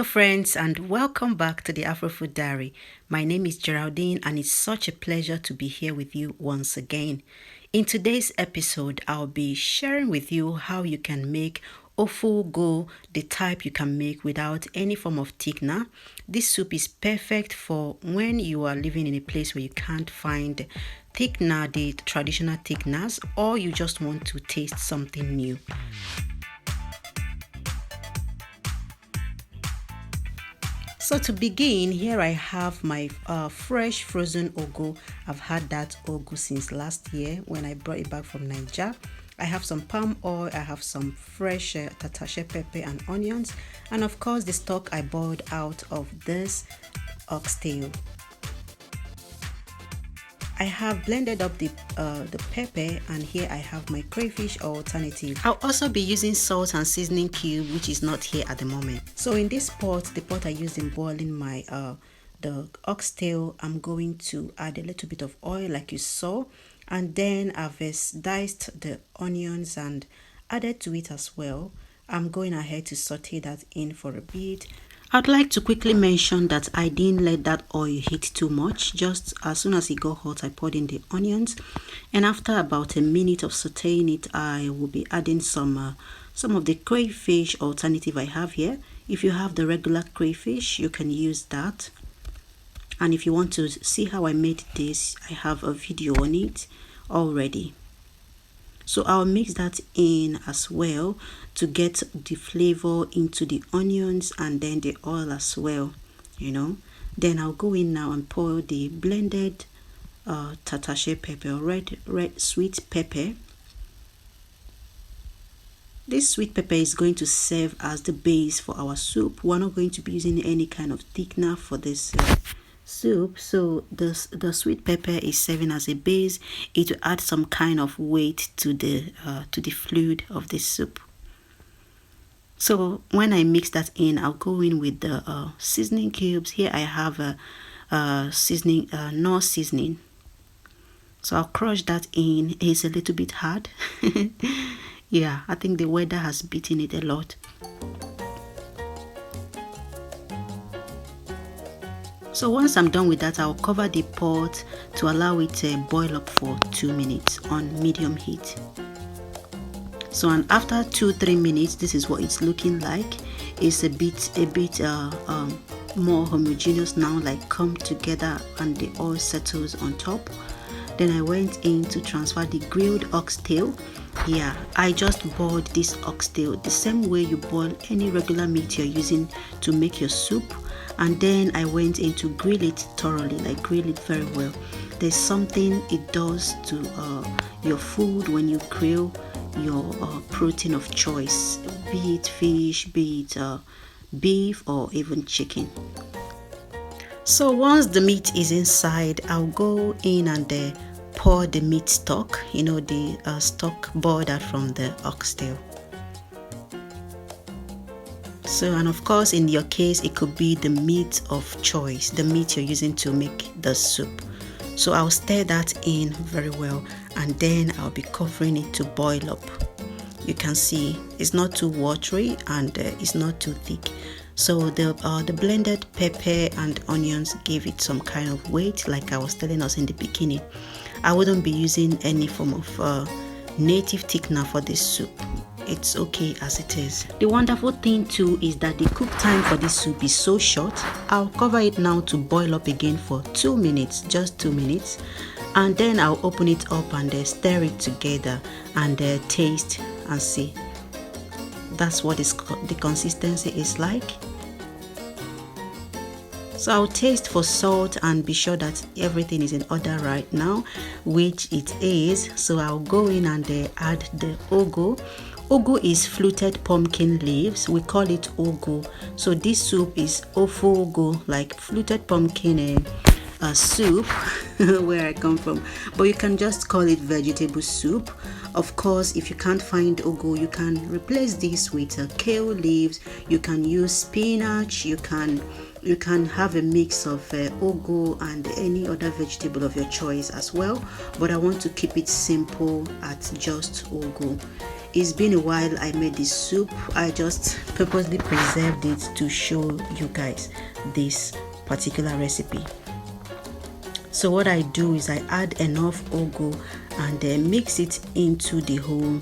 Hello friends and welcome back to the Afrofood Diary. My name is Geraldine and it's such a pleasure to be here with you once again. In today's episode, I'll be sharing with you how you can make Ofe Ugu, the type you can make without any form of thickener. This soup is perfect for when you are living in a place where you can't find thickener, the traditional thickeners, or you just want to taste something new. So to begin, here I have my fresh frozen ugu. I've had that ugu since last year when I brought it back from Nigeria. I have some palm oil, I have some fresh tatashe pepper and onions, and of course the stock I boiled out of this oxtail. I have blended up the pepper, and here I have my crayfish alternative. I'll also be using salt and seasoning cube, which is not here at the moment. So in this pot, the pot I used in boiling my the oxtail, I'm going to add a little bit of oil like you saw, and then I've diced the onions and added to it as well. I'm going ahead to saute that in for a bit. I'd like to quickly mention that I didn't let that oil heat too much. Just as soon as it got hot, I poured in the onions, and after about a minute of sauteing it, I will be adding some of the crayfish alternative I have here. If you have the regular crayfish, you can use that. And if you want to see how I made this, I have a video on it already. So I'll mix that in as well to get the flavor into the onions and then the oil as well, Then I'll go in now and pour the blended tatashe pepper, red sweet pepper. This sweet pepper is going to serve as the base for our soup. We're not going to be using any kind of thickener for this soup, so the sweet pepper is serving as a base. It will add some kind of weight to the fluid of this soup. So when I mix that in, I'll go in with the seasoning cubes. Here I have a seasoning, Knorr seasoning. So I'll crush that in. It's a little bit hard. Yeah, I think the weather has beaten it a lot. So once I'm done with that, I'll cover the pot to allow it to boil up for 2 minutes on medium heat. So and after 2-3 minutes, this is what it's looking like. It's a bit more homogeneous now, like come together, and the oil settles on top. Then I went in to transfer the grilled oxtail. Yeah, I just boiled this oxtail the same way you boil any regular meat you're using to make your soup. And then I went in to grill it thoroughly, like grill it very well. There's something it does to your food when you grill your protein of choice, be it fish, be it beef, or even chicken. So once the meat is inside, I'll go in and pour the meat stock, the stock boiled out from the oxtail. So, and of course, in your case, it could be the meat of choice, the meat you're using to make the soup. So I'll stir that in very well, and then I'll be covering it to boil up. You can see it's not too watery and it's not too thick. So the blended pepper and onions give it some kind of weight, like I was telling us in the beginning. I wouldn't be using any form of native thickener for this soup. It's okay as it is. The wonderful thing too is that the cook time for this soup is so short. I'll cover it now to boil up again for 2 minutes, just 2 minutes, and then I'll open it up and stir it together and taste and see. That's what the consistency is like. So I'll taste for salt and be sure that everything is in order right now, which it is. So I'll go in and add the ugu. Ugu is fluted pumpkin leaves. We call it ugu. So this soup is Ofe Ugu, like fluted pumpkin soup, where I come from. But you can just call it vegetable soup. Of course, if you can't find ugu, you can replace this with kale leaves. You can use spinach. You can You can have a mix of ugu and any other vegetable of your choice as well, but I want to keep it simple at just ugu. It's been a while I made this soup. I just purposely preserved it to show you guys this particular recipe. So what I do is I add enough ugu and then mix it into the whole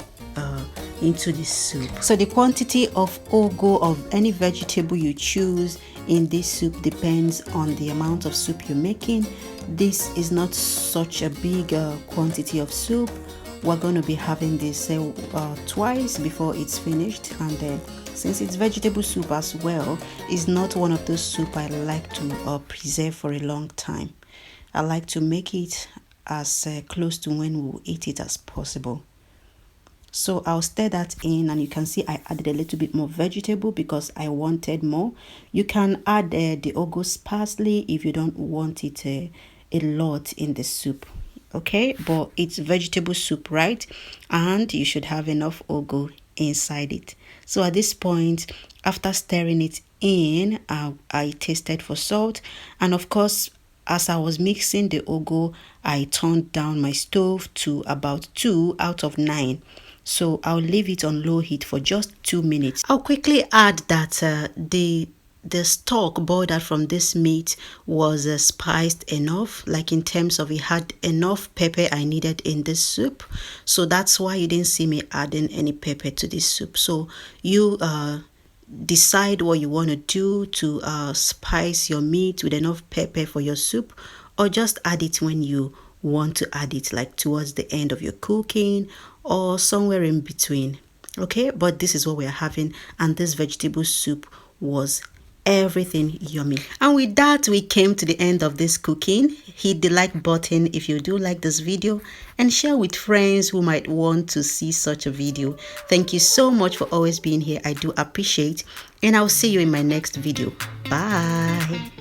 into the soup. So the quantity of ugu of any vegetable you choose in this soup depends on the amount of soup you're making. This is not such a big quantity of soup. We're going to be having this twice before it's finished, and then since it's vegetable soup as well, it's not one of those soup I like to preserve for a long time. I like to make it as close to when we'll eat it as possible. So I'll stir that in, and you can see I added a little bit more vegetable because I wanted more. You can add the ugu parsley if you don't want it a lot in the soup. Okay, but it's vegetable soup, right? And you should have enough ugu inside it. So at this point, after stirring it in, I tasted for salt, and of course, as I was mixing the ugu, I turned down my stove to about 2 out of 9. So I'll leave it on low heat for just 2 minutes. I'll quickly add that the stock boiled out from this meat was spiced enough, like in terms of it had enough pepper I needed in this soup. So that's why you didn't see me adding any pepper to this soup. So you decide what you want to do to spice your meat with enough pepper for your soup, or just add it when you want to add it, like towards the end of your cooking or somewhere in between. Okay, but this is what we are having, and this vegetable soup was everything yummy. And with that, we came to the end of this cooking. Hit the like button if you do like this video, and share with friends who might want to see such a video. Thank you so much for always being here. I do appreciate, and I'll see you in my next video. Bye.